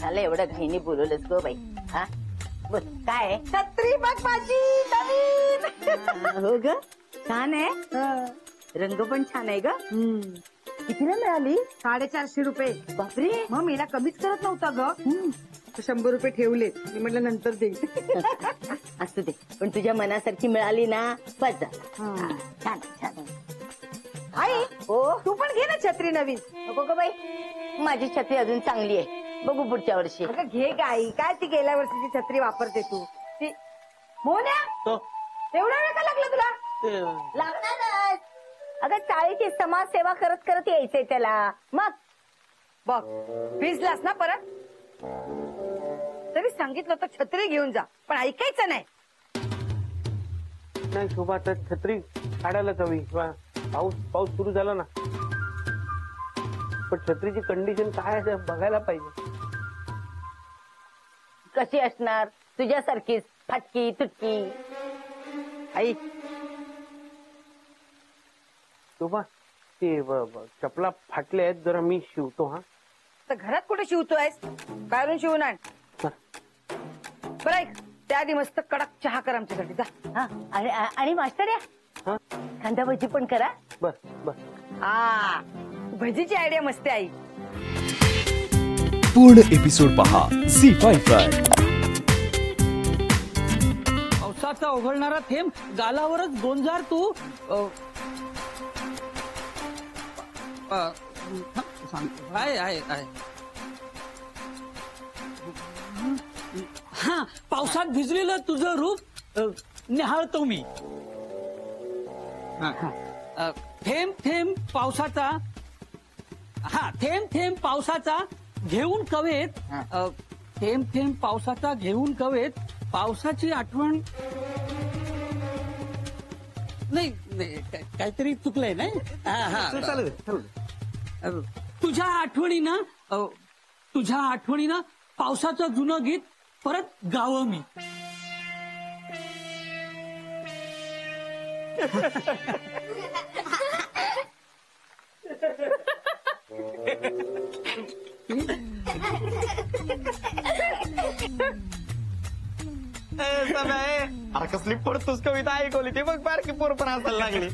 झालं एवढं घाईने बोलवलंस go by. हा बोल काय छत्री बघ माझी नवीन. हो ग छान आहे. रंग पण छान आहे ग. कितीला मिळाली? 450 रुपये. बापरे. मग मीला कमीच करत नव्हता ग. 100 रुपये ठेवले. मी म्हटलं नंतर देईल. असू दे पण तुझ्या मनासारखी मिळाली ना बस झालं. छान छान. आई हो तू पण घे ना छत्री नवीन. नको ग बाई माझी छत्री अजून चांगली आहे. बघू पुढच्या वर्षी. अगं घे गाई काय ती गेल्या वर्षीची छत्री वापरते तू. ती मोन्या एवढा वेळ का लागला तुला? लागणारच. अगं चाळीची समाजसेवा करत करत यायचंय त्याला. मग बघ भिजलास ना परत. तरी सांगितलं तर छत्री घेऊन जा पण ऐकायचं नाही. नाही शोभा तर छत्री काढायलाच हवी. पाऊस पाऊस सुरू झाला ना पण छत्रीची कंडिशन काय आहे बघायला पाहिजे. कशी असणार तुझ्यासारखीच फाटकी तुटकी. आई शोभा ते चपला फाटले आहेत जरा मी शिवतो. हा तर घरात कुठे शिवतोयस? बाहेरून शिवून आण. बरं ऐक त्याआधी मस्त कडक चहा कर आमच्यासाठी जा. हा आणि मास्टर या हा कांदा भजी पण करा. बर बर. हा भजीची आयडिया मस्त आहे आई. पूर्ण एपिसोड पहा झी5 वर. पावसाचा ओघळणारा थेंब गालावरच गोंजार तू. आहे हा पावसात भिजलेलं तुझं रूप निहाळतो मी. थेंब थेंब पावसाचा. हा थेंब थेंब पावसाचा घेऊन कवेत. थेंब थेंब पावसाचा घेऊन कवेत पावसाची आठवण. नाही काहीतरी चुकलंय नाही. तुझ्या आठवणीनं पावसाचं जुनं गीत परत गावं मी. अरे कसली पडतोस कविता ऐकवली ते बघ बारकी पोर पण हसायला लागली.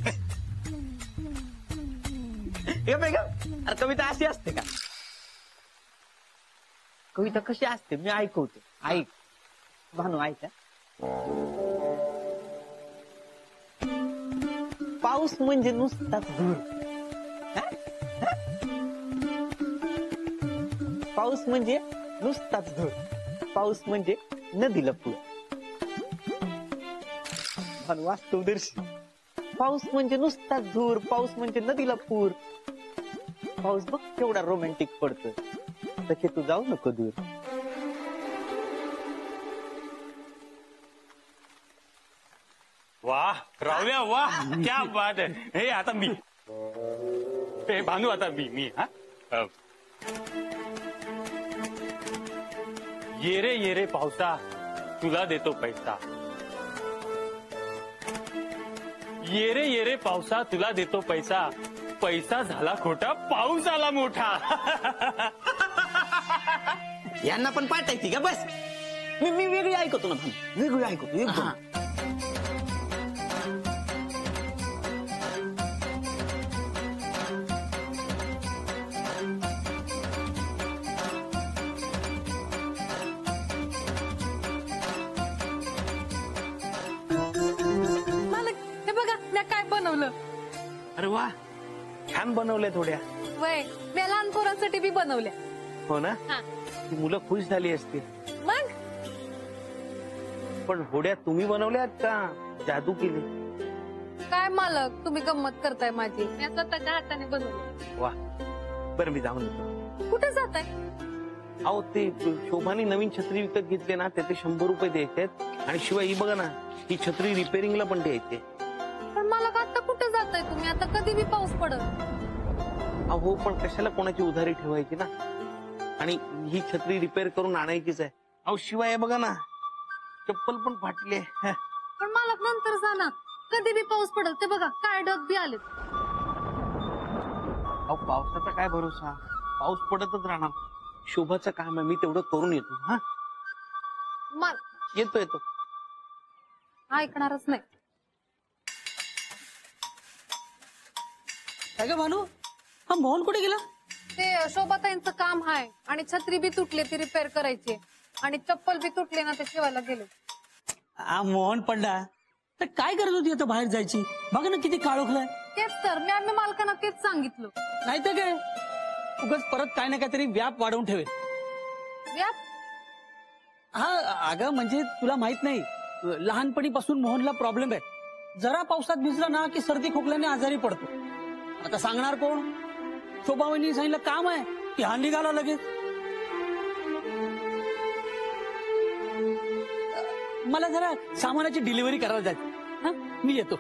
हे बघ अरे कविता अशी असते का? कविता कशी असते मी ऐकवते. ऐक भानू ऐक. पाऊस म्हणजे नुसताच धूर. पाऊस म्हणजे नुसताच धूर. पाऊस म्हणजे नदीला पूर. भानू वास्तवदर्शी. पाऊस म्हणजे नुसताच धूर. पाऊस म्हणजे नदीला पूर. पाऊस बघ केवढा रोमॅन्टिक पडतो. तसे तू जाऊ नको दूर. वाह राहुल्या वाह क्या बात है. हे आता मी हे भानू आता मी हा ये रे पावसा तुला देतो पैसा. ये रे पावसा तुला देतो पैसा. पैसा झाला खोटा पाऊस आला मोठा. यांना पण पाठायची का बस. मी वेगळी ऐकतो ना भानू. वेगळी ऐकतो एकदम. अरे वा छान बनवल्या थोड्या. वय मी लहान पोरांसाठी बी बनवल्या. हो ना ती मुलं खुश झाली असतील. मग पण होड्या तुम्ही बनवल्यात का जादू केली? काय मालक तुम्ही गंमत करताय माझी. मी स्वतःच्या हाताने बनवली. वा बरं मी जाऊन येतो. कुठे जाताय? अहो ते शोभानी नवीन छत्री विकत घेतले ना त्याचे 100 रुपये द्यायचे आहेत. आणि शिवाय ही बघा ना ही छत्री रिपेअरिंगला पण द्यायचे. पण मालक आता कुठे जाताय तुम्ही? आता कधी बी पाऊस पडत. अहो पण कशाला कोणाची उधारी ठेवायची ना. आणि ही छत्री रिपेअर करून आणायचीच आहे. अहो शिवाय बघा ना चप्पल पण फाटली आहे. पण मालक नंतर जा ना. कधी बी पाऊस पडत. ते बघा काय ढग बी आले. अहो पावसाचा काय भरोसा. पाऊस पडतच राहणार. शोभाचं काम आहे, मी तेवढं करून येतो. हा येतो येतो. ऐकणारच नाही. काय ग भानू, हा मोहन कुठे गेला? ते शोभाताईंचं काम आहे आणि छत्री बी तुटली ती रिपेअर करायची आणि चप्पल बी तुटली ना ते ठेवायला गेले. हा मोहन पडला तर काय करत होती आता बाहेर जायची? बघ ना किती काळोखलाय. तेच तर मी आम्ही मालकांना तेच सांगितलं. नाही तर काय उगाच परत काय ना काहीतरी व्याप वाढवून ठेवेल. व्याप? हा अगं म्हणजे तुला माहित नाही, लहानपणीपासून मोहनला प्रॉब्लेम आहे. जरा पावसात भिजला ना की सर्दी खोकल्याने आजारी पडतो. आता सांगणार कोण? शोभावहिनी सांगितलं काम आहे की हा निघाला लगेच. मला जरा सामानाची डिलिव्हरी करायला जायचं. हा मी येतो.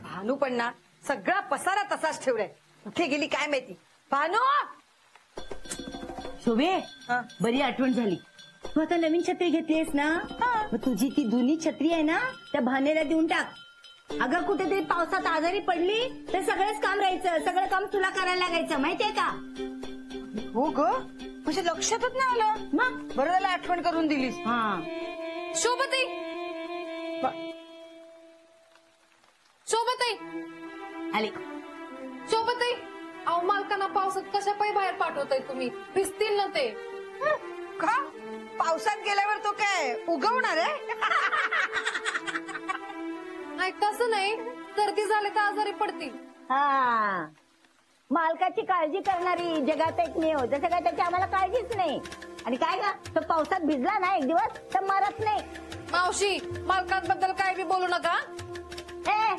भानू पण ना सगळा पसारा तसाच ठेवलाय. कुठे गेली काय माहिती. भानू शोभे, हा. बरी आठवण झाली. तू आता नवीन छत्री घेतलीस ना, मग तुझी ती जुनी छत्री आहे ना त्या भानेला देऊन टाक. अगं कुठेतरी पावसात आजारी पडली तर सगळंच काम राहायचं, सगळं काम तुला करायला लागायचं, माहितीये का? हो ग, म्हणजे लक्षातच नाही आलं. मग बरं झालं आठवण करून दिलीस. हा शोभाताई, शोभाताई, आले. शोभाताई, अहो मालकांना पावसात कशा पायी बाहेर पाठवताय तुम्ही? भिजतील ना ते. का पावसात गेल्यावर तो काय उगवणार आहे? नाही तसं नाही, सर्दी झाली तर आजारी पडतील. हा, मालकाची काळजी करणारी जगात एक नाही हो. जसं काय त्याची आम्हाला काळजीच नाही. आणि काय का तो पावसात भिजला ना एक दिवस तर मरत नाही. मावशी, मालकांबद्दल काय बी बोलू नका. ए,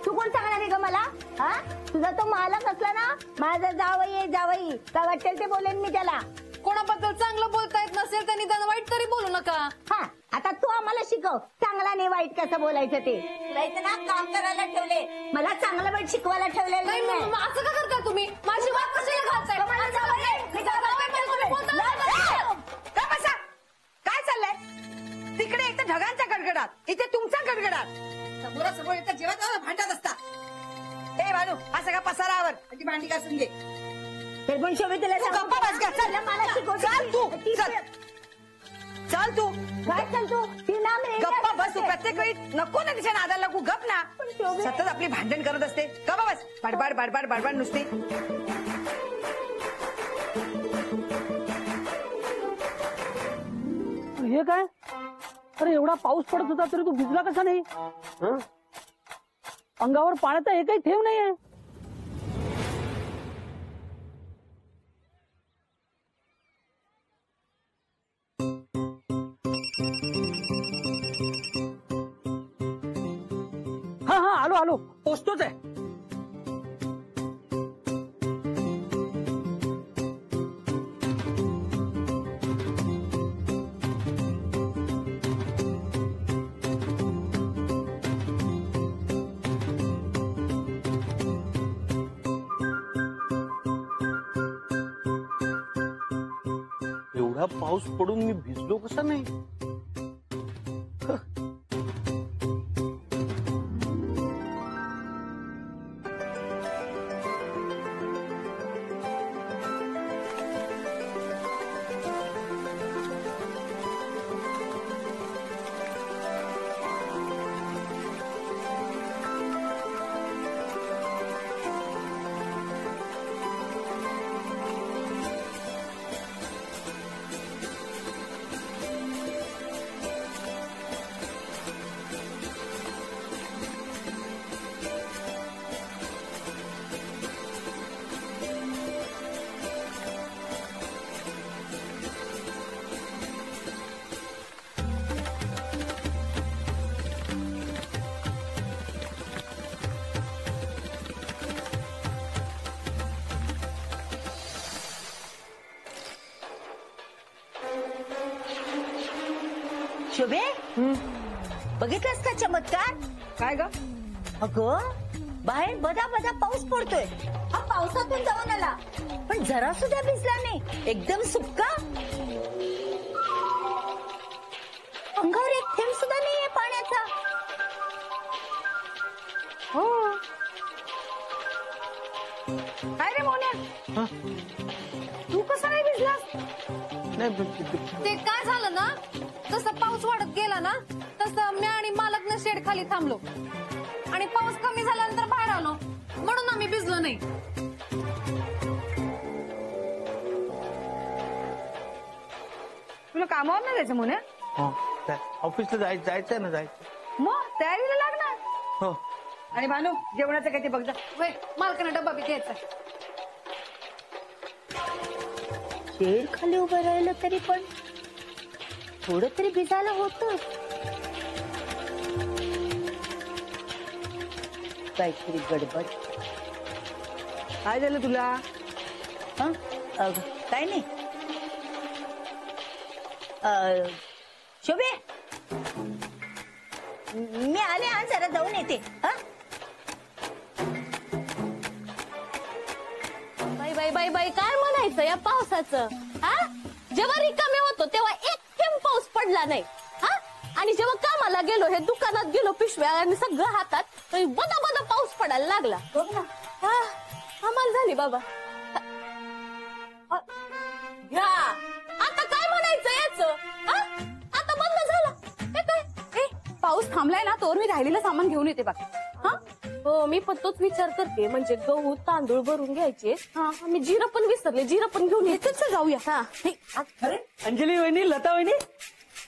तू कोण सांगणार आहे ग मला? हा, तुझा तो मालक असला ना, माझा जावई आहे जावई, काय वाटेल ते बोलेन मी त्याला. कोणाबद्दल चांगलं बोलता येत नसेल तर निदान वाईट तरी बोलू नका. हा, आता तू आम्हाला शिकव चांगला नाही वाईट कसं बोलायचं ते. तुला इथं ना काम करायला ठेवले, मला चांगलं वाईट शिकवायला ठेवलेलं नाही नाही. मग असं का करता तुम्ही? माझी वाट कशाला घालताय? मला जावई आहे. मी काय करते ते तुम्ही बोलता ना. का बसा? काय चाललंय तिकडे? एक तर ढगांच्या गडगडात, इथे तुमचा गडगडात. समोरासमोर इथं जेवत भांडत असता. ए भानू, हा सगळा पसारावर ती भांडी घासून घे. ते पण शोभे तुला तू गप्पा बस गं, चल. मला शिकव. चल तू, चल. चल तू काय चल तू? ती नाम रे. गप्पा बस. तू प्रत्येक वेळी नको ना तिच्या नादाला लागू. गप ना. पण शोभे- सतत आपली भांडण करत असते. गप्पा बस. बडबड बडबड बडबड नुसती. हे काय? अरे एवढा पाऊस पडत होता तरी तू भिजला कसा नाही? हं? अंगावर पाण्याचा एकही थेंब नाहीये. हा हा आलो आलो, पोचतोच आहे. एवढा पाऊस पडून मी भिजलो कसा नाही? शोभे, बघितलंस का चमत्कार? काय ग? अगं बाहेर बदा बदा पाऊस पडतोय. हा पावसातून जाऊन आला. पण जरा सुद्धा भिजला नाही, एकदम सुक्का. अंगावर एक थेंब सुद्धा नाहीये पाण्याचा. हो. काय रे मोन्या, तू कसा नाही भिजलास? ते काय झालं ना, जसं पाऊस वाढत गेला ना तसं मी आणि मालक शेड खाली थांबलो आणि पाऊस कमी झाल्यानंतर बाहेर आलो, म्हणून आम्ही भिजलो नाही. तुला कामावर नाही जायचं मोन्या? ऑफिसला जायचंय ना, जायचं. मग तयारीला लागणार. हो. आणि भानू, जेवणाचं काय ते बघ जा. वय, मालकाने डब्बा बी घ्यायचा. शेड खाली उभं राहिलं तरी पण थोडं तरी भिजायला होतं. काहीतरी गडबड. काय झालं तुला? हं? काय नाही. शोभे, मी आले, आज जरा जाऊन येते. बाई बाई बाई बाई, काय म्हणायचं या पावसाचं? हा, जेव्हा रिकामे होतो तेव्हा एक थेंब पाऊस पडला नाही. हा, आणि जेव्हा कामाला गेलो, हे दुकानात गेलो, पिशव्या आणि सगळं हातात, तर बदा बदा पाऊस पडायला लागला. हा, आम्हाला झाली बाबा. घ्या, आता काय म्हणायचं याचं? हा, आता बंद झालं. हे काय? पाऊस थांबलाय ना, तोवर मी राहिलेलं सामान घेऊन येते बघ. हा, हो, मी पण तोच विचार करते. म्हणजे गहू तांदूळ भरून घ्यायचे. हा, मी जिरं पण विसरले, जिरं पण घेऊन येते. जाऊया. हा, अरे अंजली वहिनी, लता वहिनी,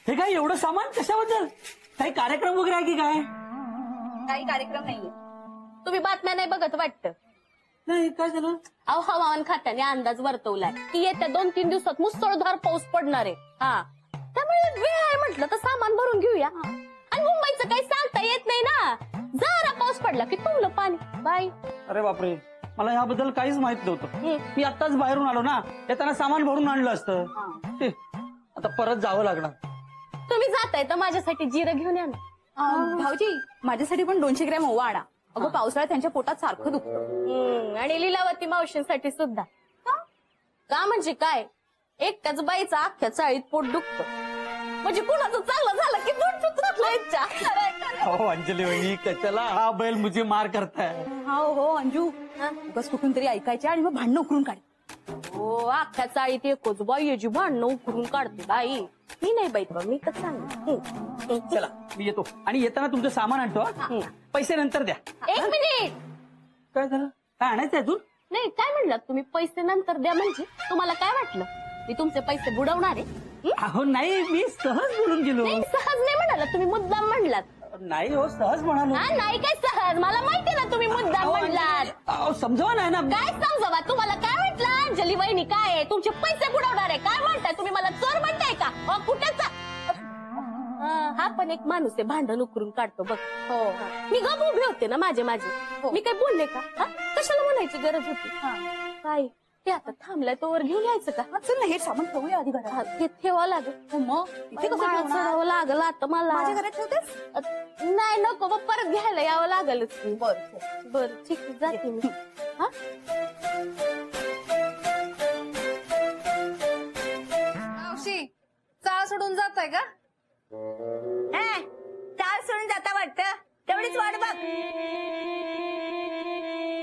हे काय एवढं सामान कशाबद्दल? काही कार्यक्रम वगैरे आहे की काय? काही कार्यक्रम नाहीये. तुम्ही बातम्या नाही बघत वाटतं? नाही, काय झालं? अहो, हवामान खात्याने अंदाज वर्तवलाय की येत्या 2-3 दिवसात मुसळधार पाऊस पडणार आहे. हा, त्यामुळे वेळ आहे म्हटलं तर सामान भरून घेऊया. आणि मुंबईचं काही सांगता येत नाही ना, जरा पाऊस पडला की तुमलं पाणी. बाय. अरे बापरे, मला याबद्दल काहीच माहित नव्हतं. मी आत्ताच बाहेरून आलो ना, येताना सामान भरून आणलं असतं. हे, आता परत जावं लागणार. तुम्ही जाताय तर माझ्यासाठी जिरं घेऊन या ना. भाऊजी, माझ्यासाठी पण 200 ग्रॅम ओवा आणा. अगं, पावसाळ्यात त्यांच्या पोटात सारखं दुखतं. आणि लीलावती मावशींसाठी सुद्धा. का म्हणजे काय, एकट्याच बाईचं अख्ख्या चाळीत पोट दुखतं. म्हणजे कुणाचं चांगलं झालं की पोट सुचत इच्छा. हो अंजली वहिनी, कशाला हा बैल मुझे मार करताय? हो अंजू, उगाच कुठून तरी ऐकायचे आणि मग भांडणं उकरून काढ. हो, अख्ख्या चाळीत एकच बाई याची भांडणं उकरून काढते बाई. मी नाही बाई, मी तर सांग. चला, मी येतो आणि येताना तुमचं सामान आणतो. हा? पैसे नंतर द्या. 1 मिनिट. काय झालं? काय आणायचं अजून? नाही, काय म्हणलात तुम्ही? पैसे नंतर द्या म्हणजे तुम्हाला काय वाटलं मी तुमचे पैसे बुडवणार आहे? अहो नाही, मी सहज बोलून गेलो. नाही, सहज नाही म्हणाला तुम्ही, मुद्दाम म्हणलात. नाही हो, सहज म्हणालो. हा, नाही काय सहज, मला माहिती ना तुम्ही मुद्दाम म्हणलात. अहो, समजावा नाही ना. काय समजावा? तुम्हाला काय वाटलं अंजली वहिनी काय आहे? तुमचे पैसे बुडवणार आहे काय म्हणताय तुम्ही? मला चोर म्हणताय का? कुठेच हा पण एक माणूस आहे, भांडण उकरून काढतो बघ. हो, मी गप उभे होते ना माझे. मी काय बोलले का? कशाला म्हणायची गरज होती? काय ते आता थांबलाय तोवर घेऊन यायचं का? चल ना, हे सामान ठेवूया आधी घरात. ते ठेवावं लागेल. मग इथे कसं माळात ठेवणार? चढावं लागलं आता मला. माझ्या घरात ठेवतेस? नाही, नको, मग परत घ्यायला यावं लागेलच. बरं ठीक आहे, जाते मी. हा, मावशी, चाळ सोडून जाताय का? चाल सोडून जाता वाटतं, तेवढीच वाट बघ.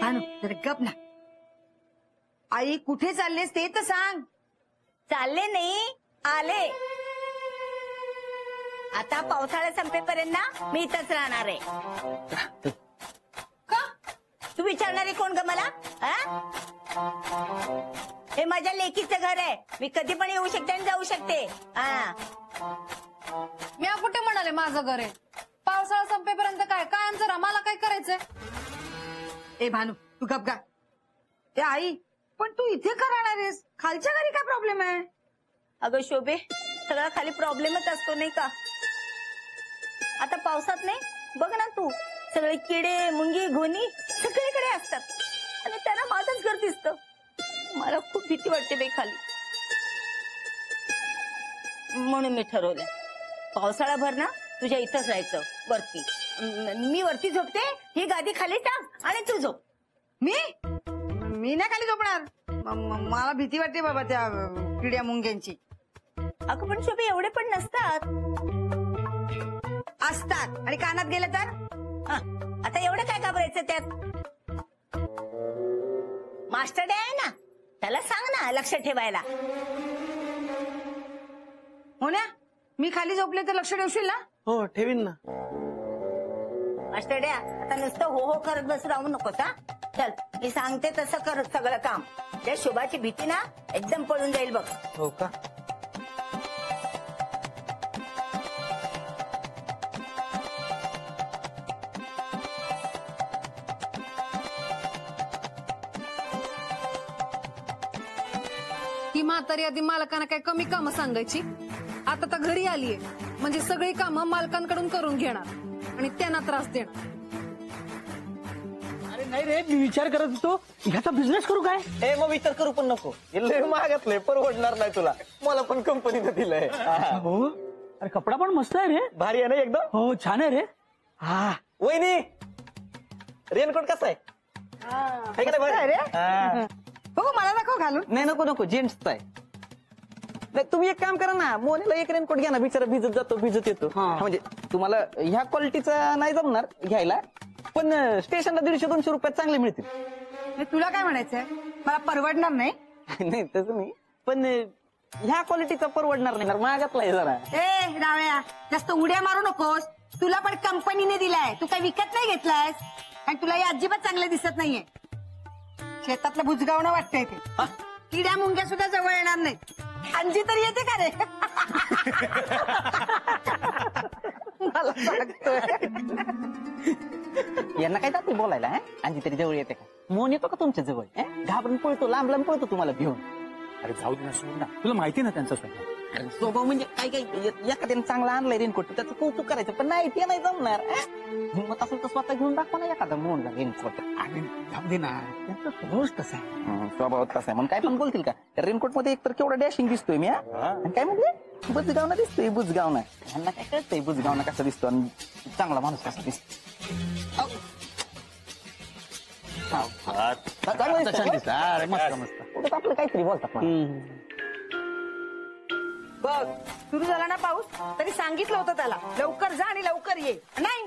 भानू, जरा गप ना. आई, कुठे चाललेस ते तर सांग. चालले नाही, आले. आता पावसाळा संपेपर्यंत ना मी इथंच राहणार आहे. का? तू विचारणारी कोण ग मला? हे माझ्या लेकीचं घर आहे, मी कधी पण येऊ शकते आणि जाऊ शकते. मी कुठे म्हणाले माझं घर आहे? पावसाळा संपेपर्यंत काय कायमचं राहा, मला काय करायचंय? ए भानू, तू गप गा. ए आई, पण तू इथे का राहणार आहेस? खालच्या घरी काय प्रॉब्लेम आहे? अगं शोभे, सगळा खाली प्रॉब्लेमच असतो नाही का? आता पावसात नाही, बघ ना तू, सगळे किडे मुंगी घोणी सगळीकडे असतात आणि त्यांना माझंच घर दिसतं. मला खूप भीती वाटते बाई खाली. म्हणून मी ठरवलं पावसाळाभर ना तुझ्या इथंच राहायचं वरती. मी वरती झोपते, ही गादी खाली टाक आणि तू झोप. मी नाही खाली झोपणार. मला भीती वाटते बाबा त्या किड्या मुंग्यांची. अगं पण शोभे एवढे पण नसतात. असतात आणि कानात गेलं तर हं, आता एवढं काय घाबरायचं त्यात. मास्टर डे आहे ना, त्याला सांग ना लक्ष ठेवायला. हो ना. मी खाली झोपले तर लक्ष ठेवशील ना. हो ठेवीन ना. मास्टर डे आता नुसतं हो हो करत बस राहू नकोस हा. चल मी सांगते तसं कर सगळं काम. त्या शोभाची भीती ना एकदम पळून जाईल बघ. हो का. ही म्हातारी आधी मालकांना काय कमी कामं सांगायची. आता तर घरी आलीये म्हणजे सगळी कामं मालकांकडून करून घेणार आणि त्यांना त्रास देणार. अरे नाही रे, मी विचार करत होतो ह्याचा बिझनेस करू काय. ए मग विचार करू पण नको. हे लय महागातलंय, परवडणार नाही तुला. मला पण कंपनीनं दिलंय. हो अरे कपडा पण मस्त आहे रे. भारी आहे ना एकदम. हो छान आहे रे. हा वहिनी रेनकोट कसा आहे. है का नाही भारी? रे हा. बघू मला दाखव घालून. नाही नको नको जेंट्सचा आहे. नाही, तुम्ही एक काम करा ना, मोनीला एक रेनकोट घ्या ना. बिचारा भिजत जातो भिजत येतो. हा. म्हणजे तुम्हाला ह्या क्वालिटीचा नाही जमणार घ्यायला, पण स्टेशनला 150-200 रुपयात चांगले मिळतील. हे तुला काय म्हणायचंय. मला परवडणार नाही. नाही तसं नाही, पण ह्या क्वालिटीचा परवडणार नाही. महागातला आहे जरा. ए रावळ्या जास्त उड्या मारू नकोस. तुला पण कंपनीने दिलाय, तू काही विकत नाही घेतलायस. आणि तुला हे अजिबात चांगलं दिसत नाहीये. शेतातलं बुजगावणं वाटतंय ते. किड्या मुंग्या सुद्धा जवळ येणार नाहीत. अंजी तरी येते का रे. मला सांगतोय. यांना काय जाते बोलायला. आणखी तरी जवळ येते का. मोन येतो का तुमच्या जवळ. घाबरून पळतो, लांब लांब पळतो तुम्हाला भिवून. अरे जाऊ दे ना, सोड ना. तुला माहिती ना त्यांचा स्वभाव. स्वभाव म्हणजे काय काय एखाद्याने चांगला आणलाय रेनकोट त्याचं कौतुक करायचं, पण नाही ते नाही जमणार. हिंमत असेल तर स्वतः घेऊन दाखवा ना एखादा मोनला रेनकोट. आणि जाऊ दे ना, त्यांचा स्वभावच तसा आहे. स्वभाव तसा आहे म्हणून काय पण बोलतील का. रेनकोट मध्ये एकतर केवढा डॅशिंग दिसतोय मी. आणि काय म्हणजे बुजगावना दिसतोय. बुजगावना यांना काय कळतंय बुजगावना कसा दिसतो आणि चांगला माणूस कसा दिसतो. छान दिसतं. अरे मस्त मस्त. उगाच आपलं काहीतरी बोलतात मला. बघ सुरू झाला ना पाऊस, तरी सांगितलं होतं त्याला लवकर जा आणि लवकर ये. नाही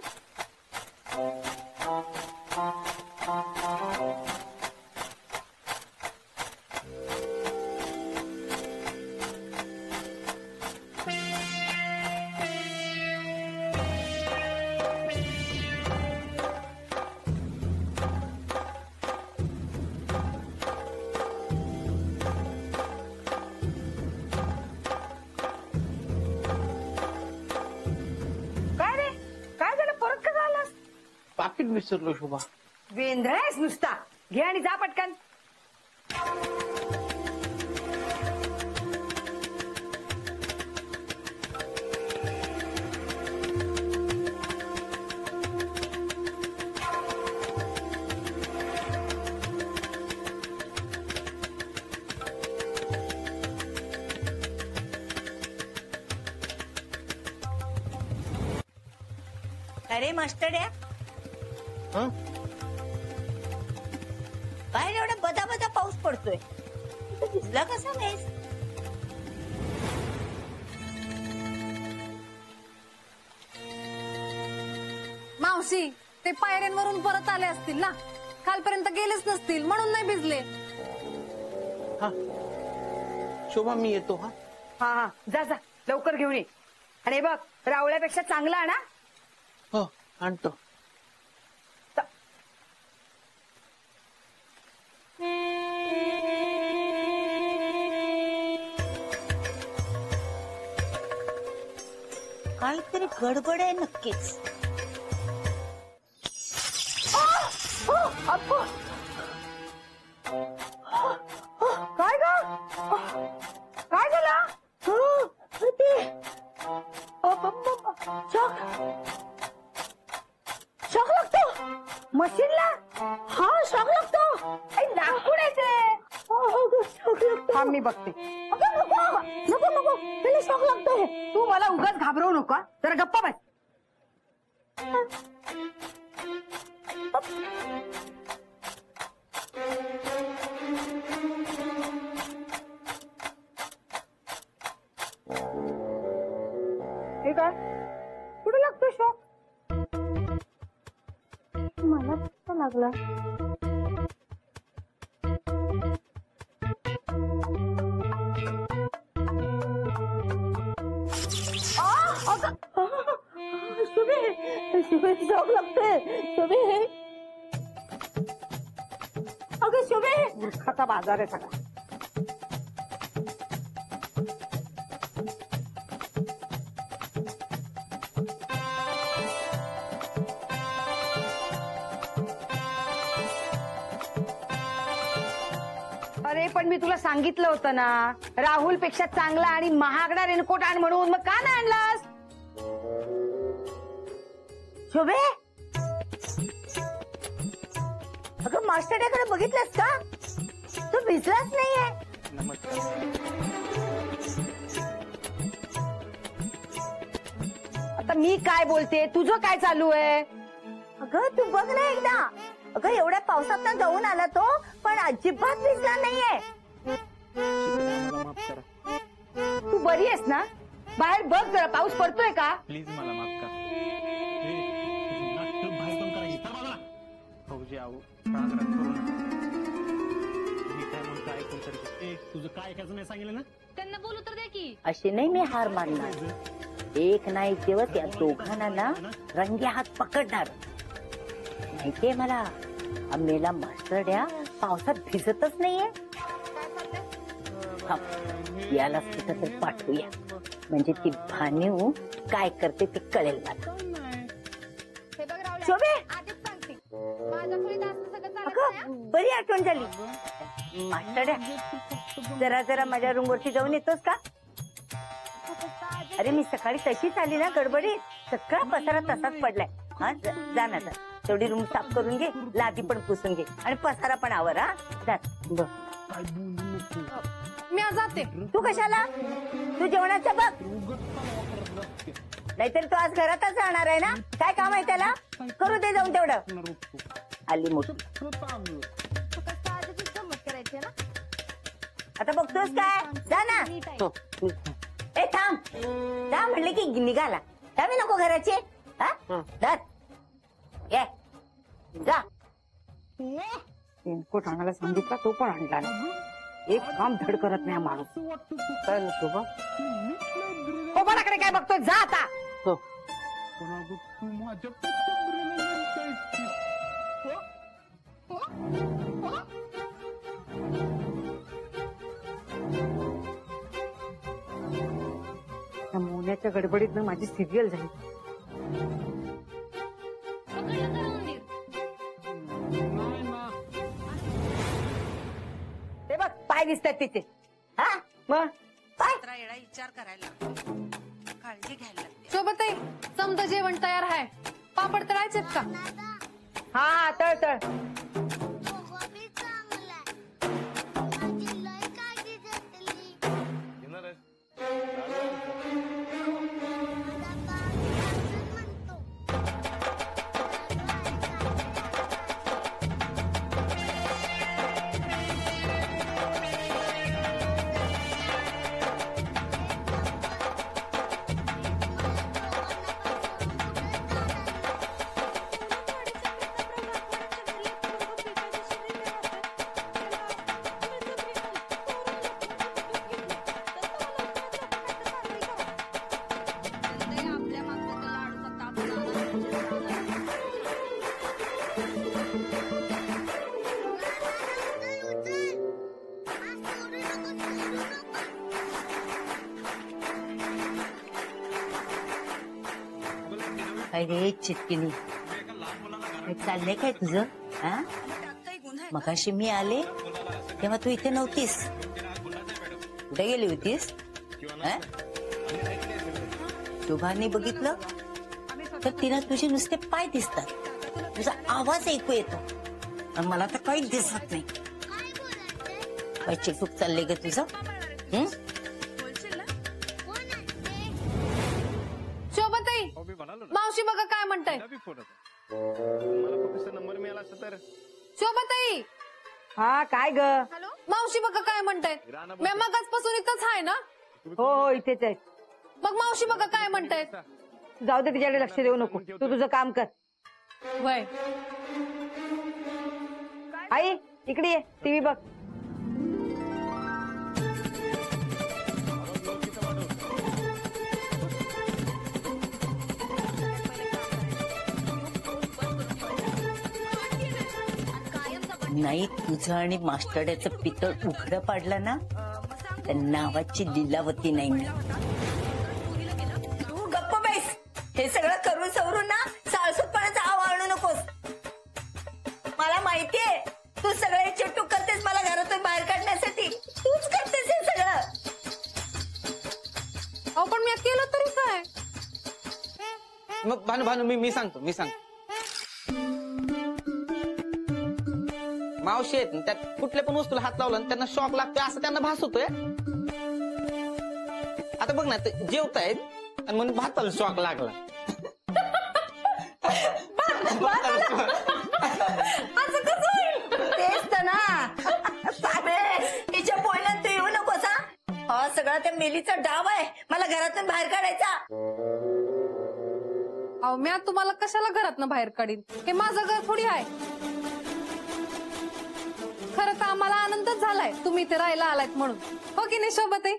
काय रे, काय झालं. परत का झालास. पाकिट विसरलो शोभा. वेंधळायस नुसता. घे आणि जा पटकन. अरे मास्टर डे बाहेर एवढा बदा बदा पाऊस पडतोय, तू भिजला कसा नाहीस. मावशी ते पायऱ्यांवरून परत आले असतील ना, खालपर्यंत गेलेच नसतील म्हणून नाही भिजले. शोभा मी येतो. हा हा हा जा जा लवकर घेऊन ये. आणि हे बघ रावळ्यापेक्षा चांगला आणा. हो आणतो. काहीतरी गडबड आहे नक्कीच. काय ग, काय झालं. शॉक लागतो मशीनला. हा शॉक लागतो. लाकूड आहे ते. थांब मी बघते. नको नको त्याला शॉक लागतोय. तू मला उगाच घाबरवू नको. जरा गप्पा बस. हे काय कुठे लागतो शॉक? मला कसा लागला? शुभे शॉक लागतोय. शुभे अगं शुभे मूर्खाचा बाजार आहे सगळा. अरे पण मी तुला सांगितलं होतं ना, राहुल पेक्षा चांगला आणि महागडा रेनकोट आण म्हणून, मग का नाही आणलास? शोभे अगं मास्टरकडे बघितलंस का? तू भिजलाच नाहीये. आता मी काय बोलते, तुझं काय चालू आहे? अगं तू बघ ना एकदा. अगं एवढ्या पावसात जाऊन आला तो, पण अजिबात भिजला नाहीये. तू बरी आहेस ना? बाहेर बघ जरा, पाऊस पडतोय का? प्लीज मला माफ करा. बाहेर पण करायची तर मला भाऊजी आहो राग राग करू नका. मी काय म्हणतो ऐकून तरी तुझं काय ऐकायचं नाही सांगितलं ना. त्यांना बोलू तर दे की. अशी नाही मी हार मानणार. एक ना एक दिवस या दोघांना ना रंगे हात पकडणार. माहितीये मला, आम्हाला मास्टरड्या पावसात भिजतच नाहीये. यालाच कुठं तर पाठवूया, म्हणजे ती भानू काय करते ते कळेल मला. हे बघ राहुल, शोभे आधीच सांगते माझ्या खोलीत असं सगळं चालत नाही, हा? अगं बरी आठवण झाली. मास्टरड्या जरा माझ्या रूमवरती जाऊन येतोस का? अरे मी सकाळी तशीच आली ना गडबडीत, सगळा पसारा तसाच पडलाय. हा जा ना जा, तेवढी रूम साफ करून घे, लादी पण पुसून घे आणि पसारा पण आवर. हा जा. बघ मी आज जाते. तू कशाला? तू जेवणाचं बघ, नाहीतर तू आज घरातच राहणार आहे ना. काय काम आहे त्याला? करू दे जाऊन तेवढं. आली मोठी. आता बघतोस काय? जा ना. ए थांब, जा म्हणले की निघाला. थांबी नको घराचे. हा धर. ये जा. रेनकोट आणायला सांगितला, तो पण आणला नाही. एक काम धड करत नाही हा माणूस. काय नको बा. हो बराकडे काय बघतोय, जा आता. हो. त्या मोन्याच्या गडबडीत माझी सिरियल झाली. ते बघ पाय दिसतात तिथे. हा मग पाय. विचार करायला, काळजी घ्यायला. शोभताई, समजा जेवण तयार आहे. पापड तळायचेत का? हा हा तळ तळ. अरे चिटकिनी, चाललंय काय तुझं? हा मगाशी मी आले तेव्हा तू इथे नव्हतीस. कुठे गेली होतीस? शोभाने बघितलं तर तिला तुझे नुसते पाय दिसतात, तुझा आवाज ऐकू येतो, आणि मला तर काहीच दिसत नाही. काय चिकूक चाललंय ग तुझं? शोभताई, मावशी बघा काय म्हणताय. शोभताई, हा काय ग? मावशी बघा काय म्हणताय. मी मगाचपासून इथंच आहे ना. हो हो इथेच आहे. मग मावशी बघा काय म्हणतायत. जाऊ दे, तिच्याकडे लक्ष देऊ नको, तू तुझं काम कर. वय आई इकडे ये, टीव्ही बघ. नाही तुझं आणि मास्टरड्याचं पितळ उघडं पाडलं ना तर नावाची लीलावती नाही मी. तू गप्प बैस. हे सगळं करून सवरून ना साळसूतपणाचा आव आणू नकोस. मला माहितीये तू सगळे चिटूक करतेस मला घरातून बाहेर काढण्यासाठी. तूच करतेस हे सगळं. अहो पण मी केलं तरी काय. मग भानू मी सांगतो. मावशी आहेत ना, त्यात कुठल्या पण वस्तूला हात लावला त्यांना शॉक लागतोय असं त्यांना भास होतोय. आता बघ ना, ते जेवतायत आणि म्हणून भाताला शॉक लागला. तेच तर ना. तिच्या बोलण्यात तू येऊ नकोस हा. हा सगळा त्या मेलीचा डाव आहे मला घरातून बाहेर काढायचा. अहो मी आता तुम्हाला कशाला घरातनं बाहेर काढीन. हे माझं घर थोडी आहे. खरं तर आम्हाला आनंदच झालाय तुम्ही इथे राहायला आलायत म्हणून. हो की नाही शोभते.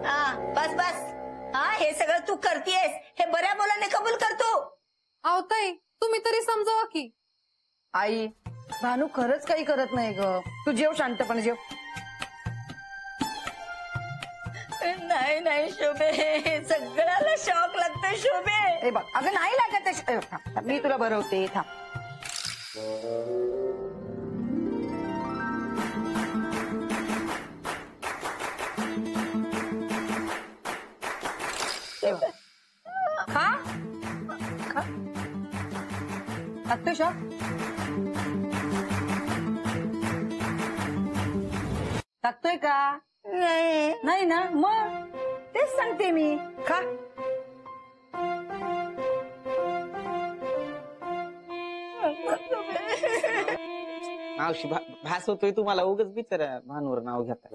हा बस. हा हे सगळं तू करतेस हे बऱ्या बोलाने कबूल करतो. अहो ताई तुम्ही तरी समजावा की. आई भानू खरंच काही करत नाही ग. तू जेव शांतपणे जेव. नाही शोभे, सगळ्याला शॉक लागतोय शोभे. हे बघ अगं नाही लागत आहे. मी तुला भरवते थांब. खा लागतोय शॉक. लागतोय का. नाही ना मग तेच सांगते मी. खा. मावशी भास होतोय तुम्हाला, उगाच बिचारा भानूवर नाव घेता.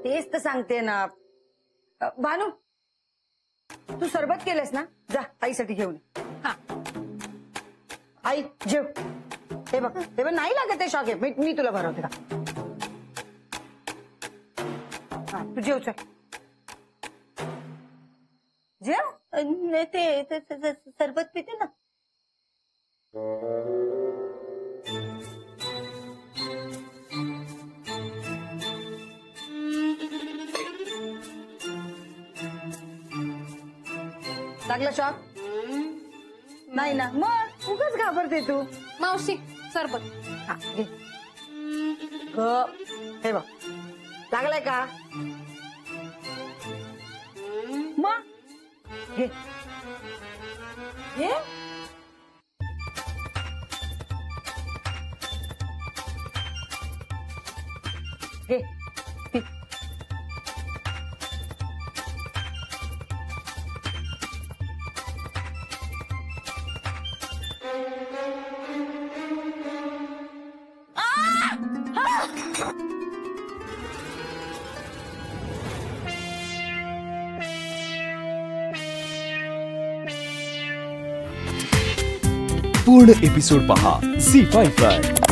तेच तर सांगते ना. भानू तू सरबत केलंस ना, जा आईसाठी घेऊन ये. हा आई जेव. हे बघ नाही लागत आहे शॉक. मी तुला भरवते का. हा तू जेव चल. जेव. ते सरबत पिते ना. लागला शॉक. नाही ना मग उगाच घाबरते तू. मावशी सरबत. हा घे. हे बघ लागलाय का. मग घे घे. घे पी. पूर्ण एपिसोड पहा झी5 वर.